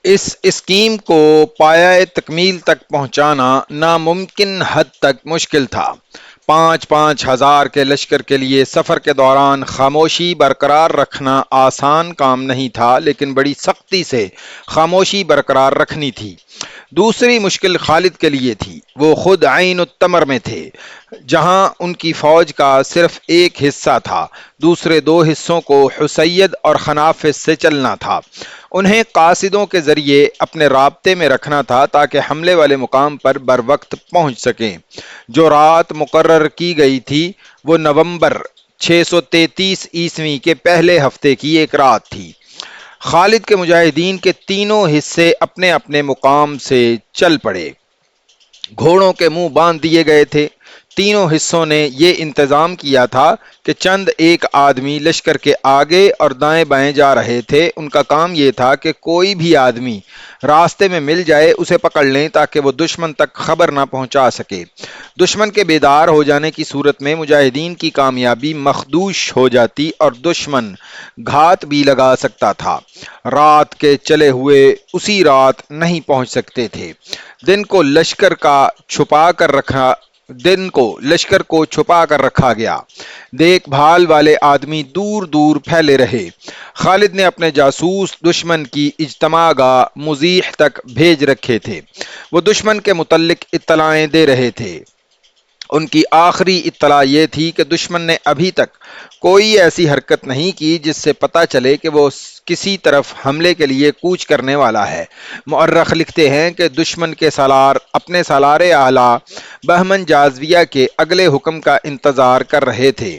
اس scheme کو پایہ تکمیل تک پہنچانا ناممکن حد تک مشکل تھا۔ 5,000 کے لشکر کے لیے سفر کے دوران خاموشی برقرار رکھنا آسان کام نہیں تھا، لیکن بڑی سختی سے خاموشی برقرار رکھنی تھی۔ دوسری مشکل خالد کے لیے تھی۔ وہ خود عین التمر میں تھے، جہاں ان کی فوج کا صرف ایک حصہ تھا۔ دوسرے دو حصوں کو حسید اور خنافس سے چلنا تھا۔ انہیں قاصدوں کے ذریعے اپنے رابطے میں رکھنا تھا تاکہ حملے والے مقام پر بروقت پہنچ سکیں۔ جو رات مقرر کی گئی تھی وہ نومبر 633 عیسوی کے پہلے ہفتے کی ایک رات تھی۔ خالد کے مجاہدین کے تینوں حصے اپنے اپنے مقام سے چل پڑے۔ گھوڑوں کے منہ باندھ دیے گئے تھے۔ تینوں حصوں نے یہ انتظام کیا تھا کہ چند ایک آدمی لشکر کے آگے اور دائیں بائیں جا رہے تھے۔ ان کا کام یہ تھا کہ کوئی بھی آدمی راستے میں مل جائے اسے پکڑ لیں تاکہ وہ دشمن تک خبر نہ پہنچا سکے۔ دشمن کے بیدار ہو جانے کی صورت میں مجاہدین کی کامیابی مخدوش ہو جاتی اور دشمن گھات بھی لگا سکتا تھا۔ رات کے چلے ہوئے اسی رات نہیں پہنچ سکتے تھے۔ دن کو لشکر کو چھپا کر رکھا گیا۔ دیکھ بھال والے آدمی دور دور پھیلے رہے۔ خالد نے اپنے جاسوس دشمن کی اجتماع گاہ مزیح تک بھیج رکھے تھے۔ وہ دشمن کے متعلق اطلاعیں دے رہے تھے۔ ان کی آخری اطلاع یہ تھی کہ دشمن نے ابھی تک کوئی ایسی حرکت نہیں کی جس سے پتہ چلے کہ وہ کسی طرف حملے کے لیے کوچ کرنے والا ہے۔ مورخ لکھتے ہیں کہ دشمن کے سالار اپنے سالار اعلیٰ بہمن جازویہ کے اگلے حکم کا انتظار کر رہے تھے۔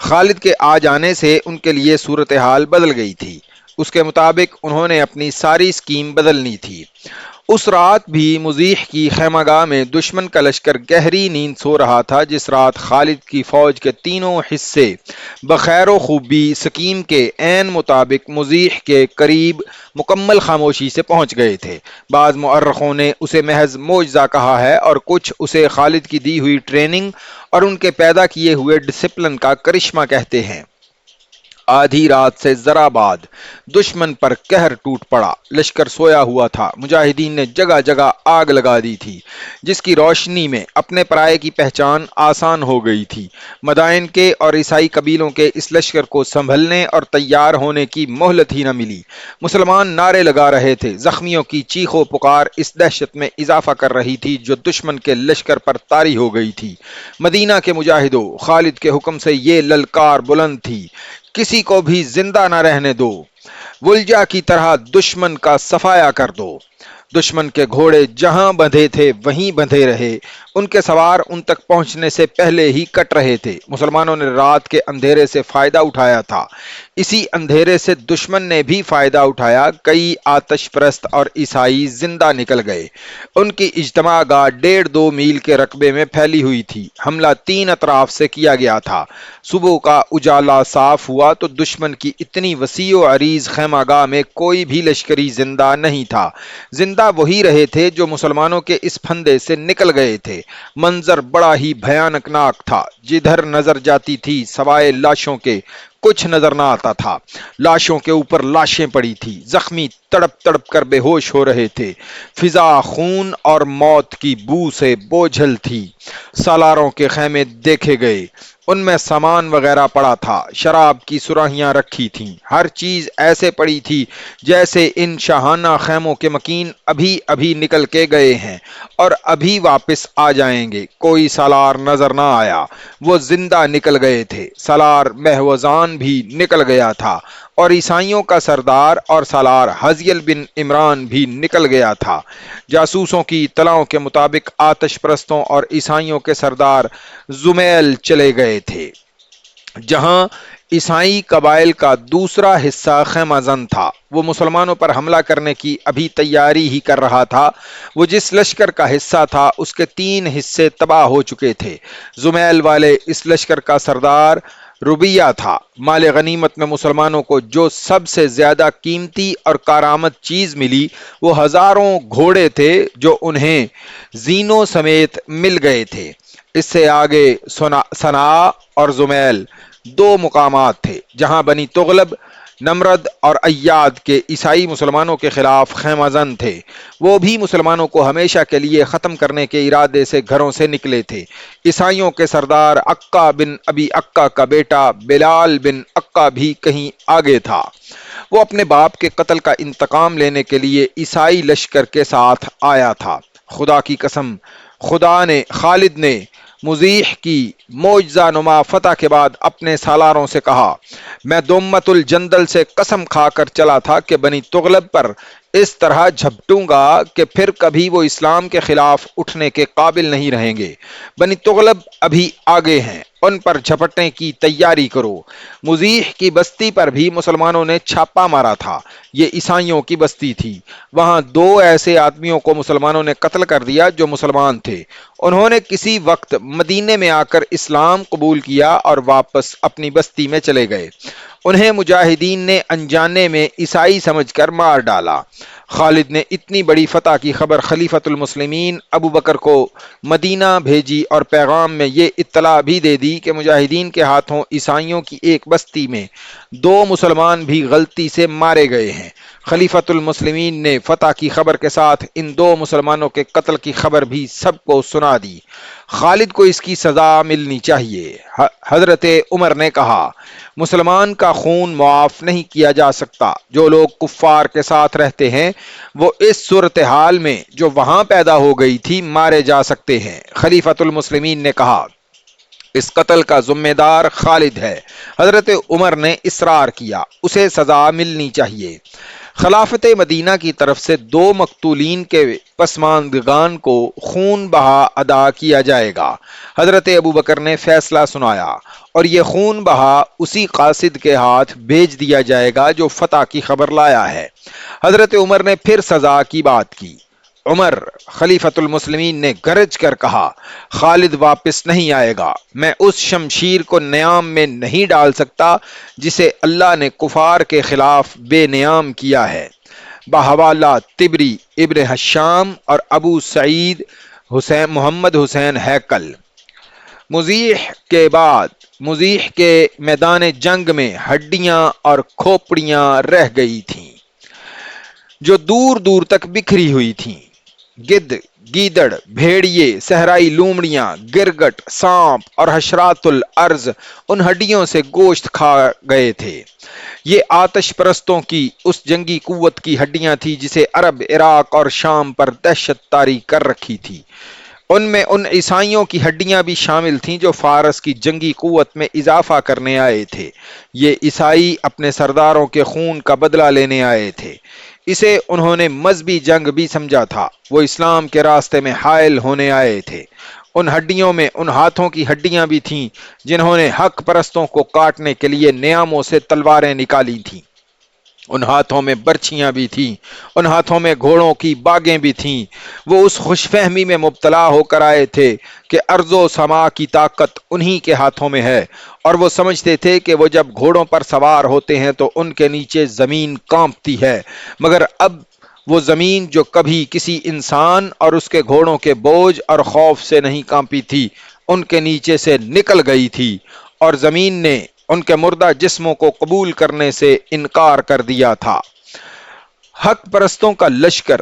خالد کے آ جانے سے ان کے لیے صورتحال بدل گئی تھی۔ اس کے مطابق انہوں نے اپنی ساری اسکیم بدلنی تھی۔ اس رات بھی مزیح کی خیمہ گاہ میں دشمن کا لشکر گہری نیند سو رہا تھا۔ جس رات خالد کی فوج کے تینوں حصے بخیر و خوبی اسکیم کے عین مطابق مزیح کے قریب مکمل خاموشی سے پہنچ گئے تھے۔ بعض مؤرخوں نے اسے محض معجزہ کہا ہے اور کچھ اسے خالد کی دی ہوئی ٹریننگ اور ان کے پیدا کیے ہوئے ڈسپلن کا کرشمہ کہتے ہیں۔ آدھی رات سے ذرا بعد دشمن پر قہر ٹوٹ پڑا۔ لشکر سویا ہوا تھا۔ مجاہدین نے جگہ جگہ آگ لگا دی تھی جس کی روشنی میں اپنے پرائے کی پہچان آسان ہو گئی تھی۔ مدائن کے اور عیسائی قبیلوں کے اس لشکر کو سنبھلنے اور تیار ہونے کی مہلت ہی نہ ملی۔ مسلمان نعرے لگا رہے تھے۔ زخمیوں کی چیخ و پکار اس دہشت میں اضافہ کر رہی تھی جو دشمن کے لشکر پر طاری ہو گئی تھی۔ مدینہ کے مجاہدوں، خالد کے حکم سے یہ للکار بلند تھی، کسی کو بھی زندہ نہ رہنے دو۔ ولجا کی طرح دشمن کا صفایا کر دو۔ دشمن کے گھوڑے جہاں بندھے تھے وہیں بندھے رہے۔ ان کے سوار ان تک پہنچنے سے پہلے ہی کٹ رہے تھے۔ مسلمانوں نے رات کے اندھیرے سے فائدہ اٹھایا تھا۔ اسی اندھیرے سے دشمن نے بھی فائدہ اٹھایا۔ کئی آتش پرست اور عیسائی زندہ نکل گئے۔ ان کی اجتماع گاہ 1.5-2 میل کے رقبے میں پھیلی ہوئی تھی۔ حملہ 3 اطراف سے کیا گیا تھا۔ صبح کا اجالا صاف ہوا تو دشمن کی اتنی وسیع و عریض خیمہ گاہ میں کوئی بھی لشکری زندہ نہیں تھا۔ زندہ وہی رہے تھے جو مسلمانوں کے اس پھندے سے نکل گئے تھے۔ منظر بڑا ہی بھیانک ناک تھا۔ جدھر نظر جاتی تھی سوائے لاشوں کے کچھ نظر نہ آتا تھا۔ لاشوں کے اوپر لاشیں پڑی تھی۔ زخمی تڑپ تڑپ کر بے ہوش ہو رہے تھے۔ فضا خون اور موت کی بو سے بوجھل تھی۔ سالاروں کے خیمے دیکھے گئے۔ ان میں سامان وغیرہ پڑا تھا۔ شراب کی سراہیاں رکھی تھیں۔ ہر چیز ایسے پڑی تھی جیسے ان شاہانہ خیموں کے مکین ابھی ابھی نکل کے گئے ہیں اور ابھی واپس آ جائیں گے۔ کوئی سالار نظر نہ آیا۔ وہ زندہ نکل گئے تھے۔ سالار مہوزان بھی نکل گیا تھا اور عیسائیوں کا سردار اور سالار حزیل بن عمران بھی نکل گیا تھا۔ جاسوسوں کی اطلاعوں کے مطابق آتش پرستوں اور عیسائیوں کے سردار زمیل چلے گئے تھے۔ جہاں عیسائی قبائل کا دوسرا حصہ خیمہ زن تھا، وہ مسلمانوں پر حملہ کرنے کی ابھی تیاری ہی کر رہا تھا۔ وہ جس لشکر کا حصہ تھا اس کے 3 حصے تباہ ہو چکے تھے۔ زمیل والے اس لشکر کا سردار ربیہ تھا۔ مال غنیمت میں مسلمانوں کو جو سب سے زیادہ قیمتی اور کارآمد چیز ملی وہ ہزاروں گھوڑے تھے جو انہیں زینوں سمیت مل گئے تھے۔ اس سے آگے صنعاء اور زمیل 2 مقامات تھے جہاں بنی تغلب نمرد اور ایاد کے عیسائی مسلمانوں کے خلاف خیمہ زن تھے۔ وہ بھی مسلمانوں کو ہمیشہ کے لیے ختم کرنے کے ارادے سے گھروں سے نکلے تھے۔ عیسائیوں کے سردار عقا بن ابی عقا کا بیٹا بلال بن عقا بھی کہیں آگے تھا۔ وہ اپنے باپ کے قتل کا انتقام لینے کے لیے عیسائی لشکر کے ساتھ آیا تھا۔ خدا کی قسم، خالد نے مزیح کی معجزہ نما فتح کے بعد اپنے سالاروں سے کہا، میں دومت الجندل سے قسم کھا کر چلا تھا کہ بنی تغلب پر اس طرح جھپٹوں گا کہ پھر کبھی وہ اسلام کے خلاف اٹھنے کے قابل نہیں رہیں گے۔ بنی تغلب ابھی آگے ہیں، ان پر جھپٹنے کی تیاری کرو۔ مزیح کی بستی پر بھی مسلمانوں نے چھاپا مارا تھا۔ یہ عیسائیوں کی بستی تھی۔ وہاں 2 ایسے آدمیوں کو مسلمانوں نے قتل کر دیا جو مسلمان تھے۔ انہوں نے کسی وقت مدینے میں آ کر اسلام قبول کیا اور واپس اپنی بستی میں چلے گئے۔ انہیں مجاہدین نے انجانے میں عیسائی سمجھ کر مار ڈالا۔ خالد نے اتنی بڑی فتح کی خبر خلیفۃ المسلمین ابو بکر کو مدینہ بھیجی اور پیغام میں یہ اطلاع بھی دے دی کہ مجاہدین کے ہاتھوں عیسائیوں کی ایک بستی میں 2 مسلمان بھی غلطی سے مارے گئے ہیں۔ خلیفۃ المسلمین نے فتح کی خبر کے ساتھ ان 2 مسلمانوں کے قتل کی خبر بھی سب کو سنا دی۔ خالد کو اس کی سزا ملنی چاہیے۔ حضرت عمر نے کہا، مسلمان کا خون معاف نہیں کیا جا سکتا۔ جو لوگ کفار کے ساتھ رہتے ہیں وہ اس صورتحال میں جو وہاں پیدا ہو گئی تھی مارے جا سکتے ہیں۔ خلیفۃ المسلمین نے کہا، اس قتل کا ذمہ دار خالد ہے۔ حضرت عمر نے اصرار کیا، اسے سزا ملنی چاہیے۔ خلافت مدینہ کی طرف سے 2 مقتولین کے پسماندگان کو خون بہا ادا کیا جائے گا۔ حضرت ابو بکر نے فیصلہ سنایا اور یہ خون بہا اسی قاصد کے ہاتھ بھیج دیا جائے گا جو فتح کی خبر لایا ہے۔ حضرت عمر نے پھر سزا کی بات کی۔ عمر خلیفۃ المسلمین نے گرج کر کہا، خالد واپس نہیں آئے گا۔ میں اس شمشیر کو نیام میں نہیں ڈال سکتا جسے اللہ نے کفار کے خلاف بے نیام کیا ہے۔ بحوالہ طبری، ابن حشام اور ابو سعید محمد حسین ہیکل۔ مزیح کے میدان جنگ میں ہڈیاں اور کھوپڑیاں رہ گئی تھیں جو دور دور تک بکھری ہوئی تھیں۔ گدھ، گیدڑ، بھیڑیے، صحرائی لومڑیاں، گرگٹ، سانپ اور حشرات الارض ان ہڈیوں سے گوشت کھا گئے تھے۔ یہ آتش پرستوں کی اس جنگی قوت کی ہڈیاں تھی جسے عرب، عراق اور شام پر دہشت طاری کر رکھی تھی۔ ان میں ان عیسائیوں کی ہڈیاں بھی شامل تھیں جو فارس کی جنگی قوت میں اضافہ کرنے آئے تھے۔ یہ عیسائی اپنے سرداروں کے خون کا بدلہ لینے آئے تھے۔ اسے انہوں نے مذہبی جنگ بھی سمجھا تھا۔ وہ اسلام کے راستے میں حائل ہونے آئے تھے۔ ان ہڈیوں میں ان ہاتھوں کی ہڈیاں بھی تھیں جنہوں نے حق پرستوں کو کاٹنے کے لیے نیاموں سے تلواریں نکالی تھیں۔ ان ہاتھوں میں برچھیاں بھی تھیں، ان ہاتھوں میں گھوڑوں کی باگیں بھی تھیں۔ وہ اس خوش فہمی میں مبتلا ہو کر آئے تھے کہ ارض و سما کی طاقت انہی کے ہاتھوں میں ہے، اور وہ سمجھتے تھے کہ وہ جب گھوڑوں پر سوار ہوتے ہیں تو ان کے نیچے زمین کانپتی ہے، مگر اب وہ زمین جو کبھی کسی انسان اور اس کے گھوڑوں کے بوجھ اور خوف سے نہیں کانپی تھی، ان کے نیچے سے نکل گئی تھی، اور زمین نے ان کے مردہ جسموں کو قبول کرنے سے انکار کر دیا تھا۔ حق پرستوں کا لشکر،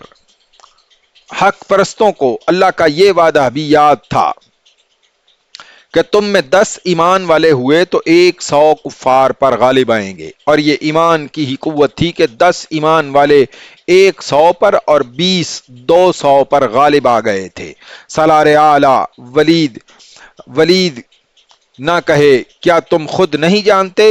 حق پرستوں کو اللہ کا یہ وعدہ بھی یاد تھا کہ تم میں 10 ایمان والے ہوئے تو 100 کفار پر غالب آئیں گے، اور یہ ایمان کی ہی قوت تھی کہ 10 ایمان والے 100 پر اور 20 200 پر غالب آ گئے تھے۔ سالار اعلیٰ ولید نہ کہے، کیا تم خود نہیں جانتے؟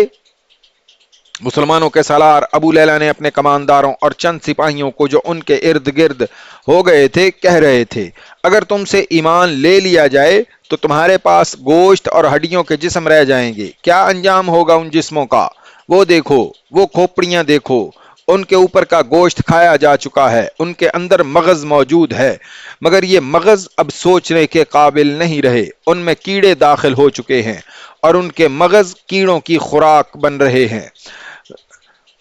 مسلمانوں کے سالار ابو لیلہ نے اپنے کمانداروں اور چند سپاہیوں کو جو ان کے ارد گرد ہو گئے تھے کہہ رہے تھے، اگر تم سے ایمان لے لیا جائے تو تمہارے پاس گوشت اور ہڈیوں کے جسم رہ جائیں گے۔ کیا انجام ہوگا ان جسموں کا؟ وہ دیکھو، وہ کھوپڑیاں دیکھو، ان کے اوپر کا گوشت کھایا جا چکا ہے، ان کے اندر مغز موجود ہے، مگر یہ مغز اب سوچنے کے قابل نہیں رہے، ان میں کیڑے داخل ہو چکے ہیں اور ان کے مغز کیڑوں کی خوراک بن رہے ہیں۔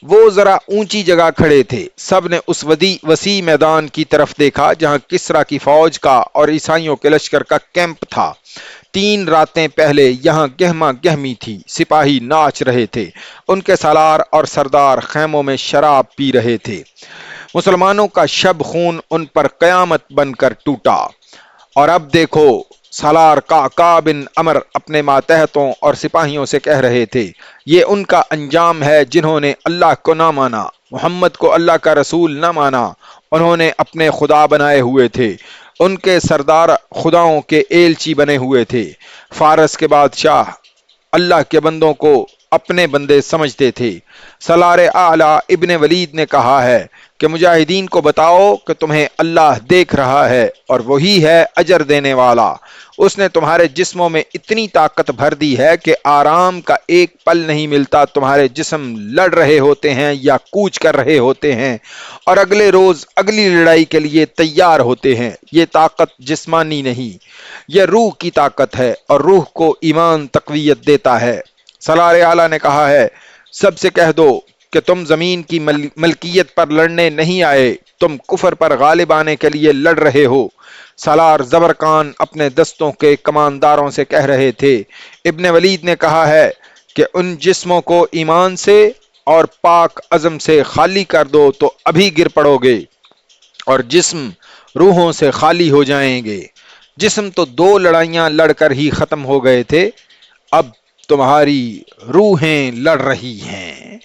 وہ ذرا اونچی جگہ کھڑے تھے۔ سب نے اس وسیع میدان کی طرف دیکھا جہاں کسریٰ کی فوج کا اور عیسائیوں کے لشکر کا کیمپ تھا۔ 3 راتیں پہلے یہاں گہما گہمی تھی، سپاہی ناچ رہے تھے، ان کے سالار اور سردار خیموں میں شراب پی رہے تھے۔ مسلمانوں کا شب خون ان پر قیامت بن کر ٹوٹا۔ اور اب دیکھو، سالار قعقاع بن عمر اپنے ماتحتوں اور سپاہیوں سے کہہ رہے تھے، یہ ان کا انجام ہے جنہوں نے اللہ کو نہ مانا، محمد کو اللہ کا رسول نہ مانا۔ انہوں نے اپنے خدا بنائے ہوئے تھے، ان کے سردار خداؤں کے ایلچی بنے ہوئے تھے۔ فارس کے بادشاہ اللہ کے بندوں کو اپنے بندے سمجھتے تھے۔ سالار اعلیٰ ابن ولید نے کہا ہے کہ مجاہدین کو بتاؤ کہ تمہیں اللہ دیکھ رہا ہے اور وہی ہے اجر دینے والا۔ اس نے تمہارے جسموں میں اتنی طاقت بھر دی ہے کہ آرام کا ایک پل نہیں ملتا، تمہارے جسم لڑ رہے ہوتے ہیں یا کوچ کر رہے ہوتے ہیں اور اگلے روز اگلی لڑائی کے لیے تیار ہوتے ہیں۔ یہ طاقت جسمانی نہیں، یہ روح کی طاقت ہے اور روح کو ایمان تقویت دیتا ہے۔ سالار اعلیٰ نے کہا ہے، سب سے کہہ دو کہ تم زمین کی ملکیت پر لڑنے نہیں آئے، تم کفر پر غالب آنے کے لیے لڑ رہے ہو۔ سالار زبرقان اپنے دستوں کے کمانداروں سے کہہ رہے تھے۔ ابن ولید نے کہا ہے کہ ان جسموں کو ایمان سے اور پاک عزم سے خالی کر دو تو ابھی گر پڑو گے اور جسم روحوں سے خالی ہو جائیں گے۔ جسم تو 2 لڑائیاں لڑ کر ہی ختم ہو گئے تھے، اب تمہاری روحیں لڑ رہی ہیں۔